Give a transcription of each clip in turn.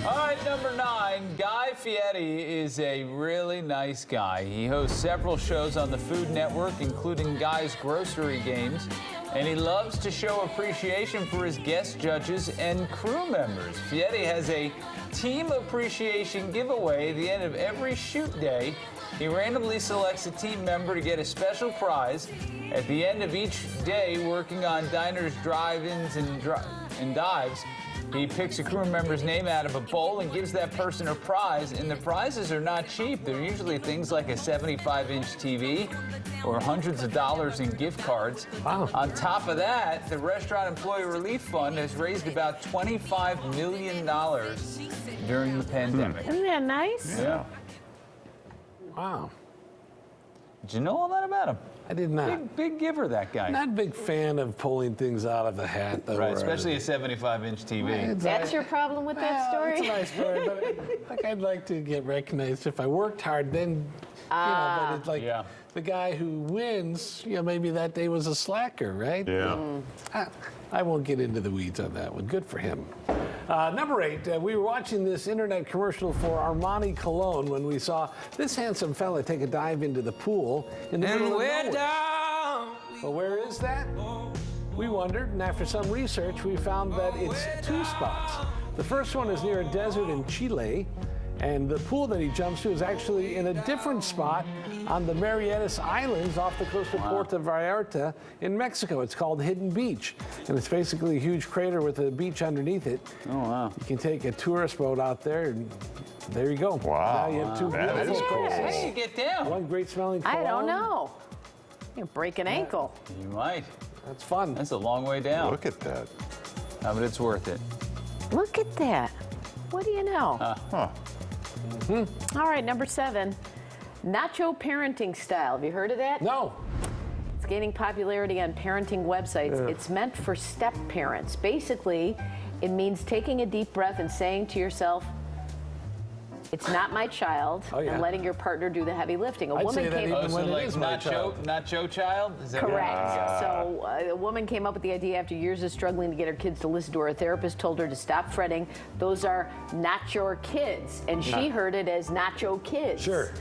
All right, number 9, Guy Fieri is a really nice guy. He hosts several shows on the Food Network, including Guy's Grocery Games, and he loves to show appreciation for his guest judges and crew members. Fieri has a team appreciation giveaway at the end of every shoot day. He randomly selects a team member to get a special prize. At the end of each day, working on diners, drive-ins, and dives, he picks a crew member's name out of a bowl and gives that person a prize. And the prizes are not cheap. They're usually things like a 75-inch TV or hundreds of dollars in gift cards. Wow. On top of that, the Restaurant Employee Relief Fund has raised about $25 million during the pandemic. Isn't that nice? Yeah. Wow. Did you know all that about him? I did not. Big giver, that guy. Not a big fan of pulling things out of the hat, though. Right, especially a 75-inch TV. That's your problem with that story? It's a nice story, but like I'd like to get recognized. If I worked hard, then, but it's like the guy who wins, maybe that day was a slacker, right? Yeah. I won't get into the weeds on that one. Good for him. Number 8, we were watching this internet commercial for Armani Cologne when we saw this handsome fella take a dive into the pool in the middle of nowhere. Well, where is that? We wondered, and after some research, we found that it's 2 spots. The first one is near a desert in Chile, and the pool that he jumps to is actually in a different spot on the Marianas Islands off the coast of Puerto Vallarta in Mexico. It's called Hidden Beach, and it's basically a huge crater with a beach underneath it. Oh, wow. You can take a tourist boat out there, and there you go. Wow. Now you have 2 That is beautiful cool. How do you get down? One great smelling cologne. I don't know. You break an ankle. You might. That's fun. That's a long way down. Look at that. But it's worth it. Look at that. What do you know? Huh. All right, number 7, nacho parenting style. Have you heard of that? No. It's gaining popularity on parenting websites. It's meant for step parents. Basically, it means taking a deep breath and saying to yourself, it's not my child, and letting your partner do the heavy lifting. I'd say that even when it is my child. Nacho child? Is that Correct. So a woman came up with the idea after years of struggling to get her kids to listen to her. A therapist told her to stop fretting. Those are not your kids. And she heard it as nacho kids. Sure.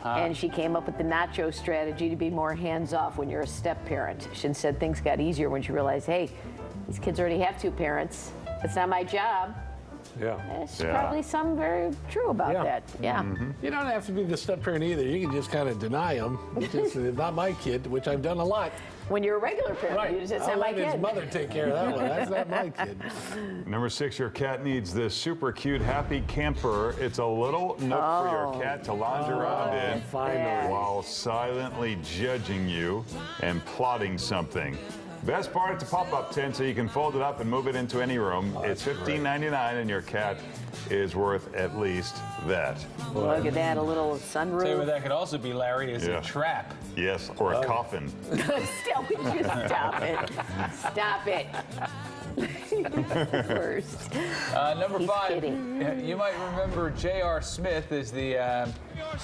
And she came up with the nacho strategy to be more hands-off when you're a step parent. She said things got easier when she realized, hey, these kids already have 2 parents. It's not my job. Yeah. There's probably some very true about that. Yeah. Mm-hmm. You don't have to be the step parent either. You can just kind of deny them. Just, not my kid, which I've done a lot. When you're a regular parent, you just say, it's not my I'll let his kid. mother take care of that one. That's not my kid. Number 6, your cat needs this super cute Happy Camper. It's a little nook for your cat to lounge around in finally. while silently judging you and plotting something. Best part, it's a pop-up tent, so you can fold it up and move it into any room. It's $15.99, and your cat is worth at least that. Look at that, a little sunroof. Say what that could also be, Larry, is a trap. Yes, or a coffin. Still, would you stop it? Stop it. First. Number He's 5, kidding. you might remember J.R. Smith as the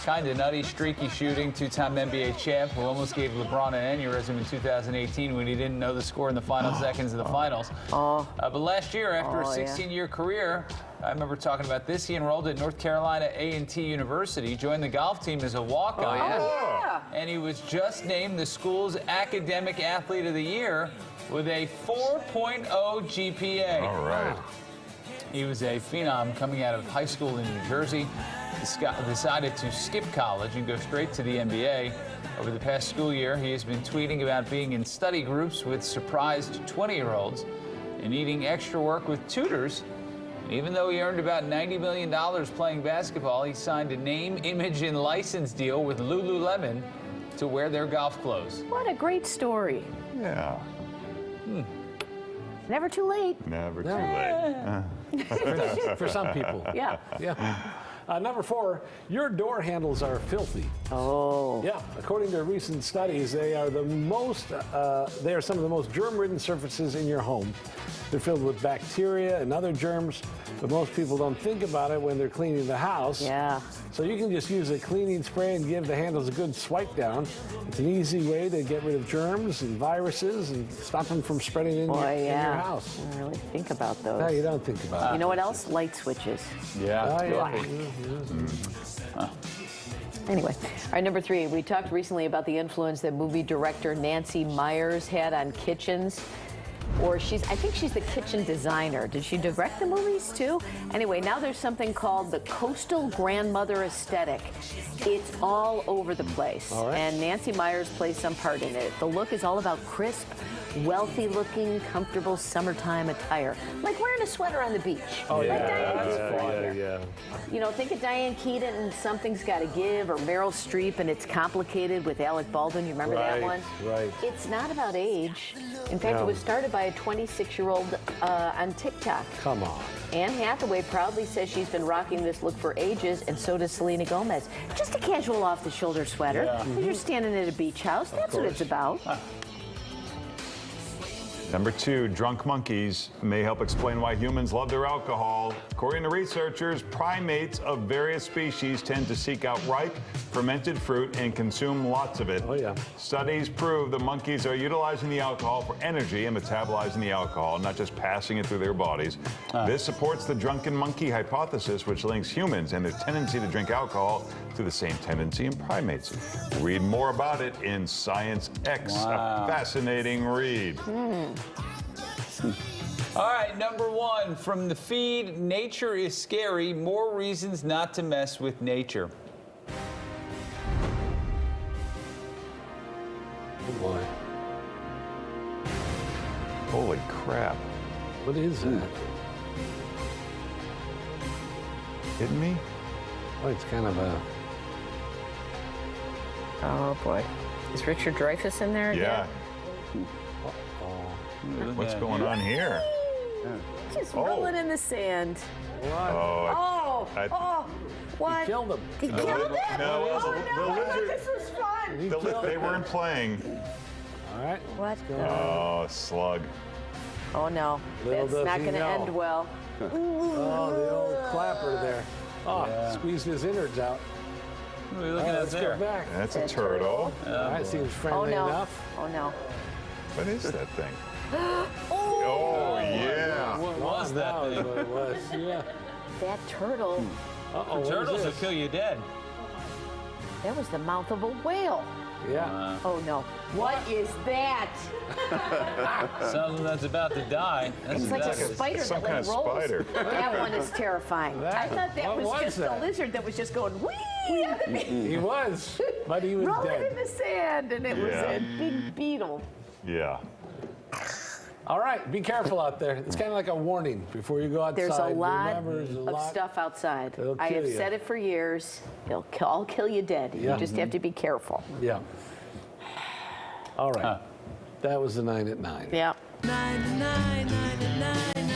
kind of nutty, streaky shooting 2-time NBA champ who almost gave LeBron an aneurysm in 2018 when he didn't know the score in the final seconds of the finals. But last year, after a 16-year career, I remember talking about this. He enrolled at North Carolina A&T University, joined the golf team as a walk-on, and he was just named the school's Academic Athlete of the Year with a 4.0 GPA. All right. He was a phenom coming out of high school in New Jersey. Decided to skip college and go straight to the NBA. Over the past school year, he has been tweeting about being in study groups with surprised 20-year-olds and needing extra work with tutors. Even though he earned about $90 million playing basketball, he signed a name, image, and license deal with Lululemon to wear their golf clothes. What a great story. Yeah. Never too late. Never too late. For some people. Yeah. Yeah. Number 4, your door handles are filthy. Oh. Yeah, according to recent studies, they are some of the most germ-ridden surfaces in your home. They're filled with bacteria and other germs, but most people don't think about it when they're cleaning the house. Yeah. So you can just use a cleaning spray and give the handles a good swipe down. It's an easy way to get rid of germs and viruses and stop them from spreading in, your house. I don't really think about those. No, you don't think about it. You know what else? Light switches. Yeah. Oh, yeah. Anyway, all right, number 3. We talked recently about the influence that movie director Nancy Meyers had on kitchens. Or I think she's the kitchen designer. Did she direct the movies too? Anyway, now there's something called the coastal grandmother aesthetic. It's all over the place. All right. And Nancy Meyers plays some part in it. The look is all about crisp, wealthy-looking, comfortable summertime attire. Like wearing a sweater on the beach. Oh, Like yeah. Diane Keaton. Yeah. You know, think of Diane Keaton and Something's Gotta Give, or Meryl Streep and It's Complicated with Alec Baldwin. You remember that one? Right. It's not about age. In fact, it was started by a 26-year-old on TikTok. Come on. Anne Hathaway proudly says she's been rocking this look for ages, and so does Selena Gomez. Just a casual off-the-shoulder sweater. You're standing at a beach house. That's what it's about. Number 2, drunk monkeys may help explain why humans love their alcohol. According to researchers, primates of various species tend to seek out ripe, fermented fruit and consume lots of it. Oh, yeah. Studies prove the monkeys are utilizing the alcohol for energy and metabolizing the alcohol, not just passing it through their bodies. This supports the drunken monkey hypothesis, which links humans and their tendency to drink alcohol to the same tendency in primates. Read more about it in Science X, a fascinating read. All right, number 1 from the feed, nature is scary. More reasons not to mess with nature. Oh, boy. Holy crap. What is that? Kidding me? Oh, it's kind of a... Oh, boy. Is Richard Dreyfuss in there Yeah. again? What's going on here? Just rolling in the sand. Oh, What? Killed him. He killed him? No, Oh, the no, I thought lizard- this was fun. they weren't playing. All right. What? Oh, slug. Oh, no. Little That's does not he going to know. end well. Oh, the old clapper there. Oh, squeezed his innards out. What are we looking All right, at let's there? go back. That's a turtle. All right, seems Oh, friendly no. enough. Oh, no. What is that thing? Oh, yeah. What was that That was thing? what it was. Yeah. That turtle, Uh-oh, what is Turtles will this? kill you dead. that was the mouth of a whale. Yeah. Oh, no. What is that? Something that's about to die. That's It's what like a that is. spider Some that kind like of rolls. spider. That one is terrifying. I thought that what was was just that? a lizard that was just going whee at me. He was, but he was Rolling in dead. the sand, and it was Yeah. a big beetle. Yeah. All right, be careful out there. It's kind of like a warning before you go outside. There's a lot Remember, there's a of lot. stuff outside. It'll I kill have you. said it for years. I'll kill you dead. Yeah. You just have to be careful. Yeah. All right. That was the 9 at 9. Yeah. 99, 99, 99.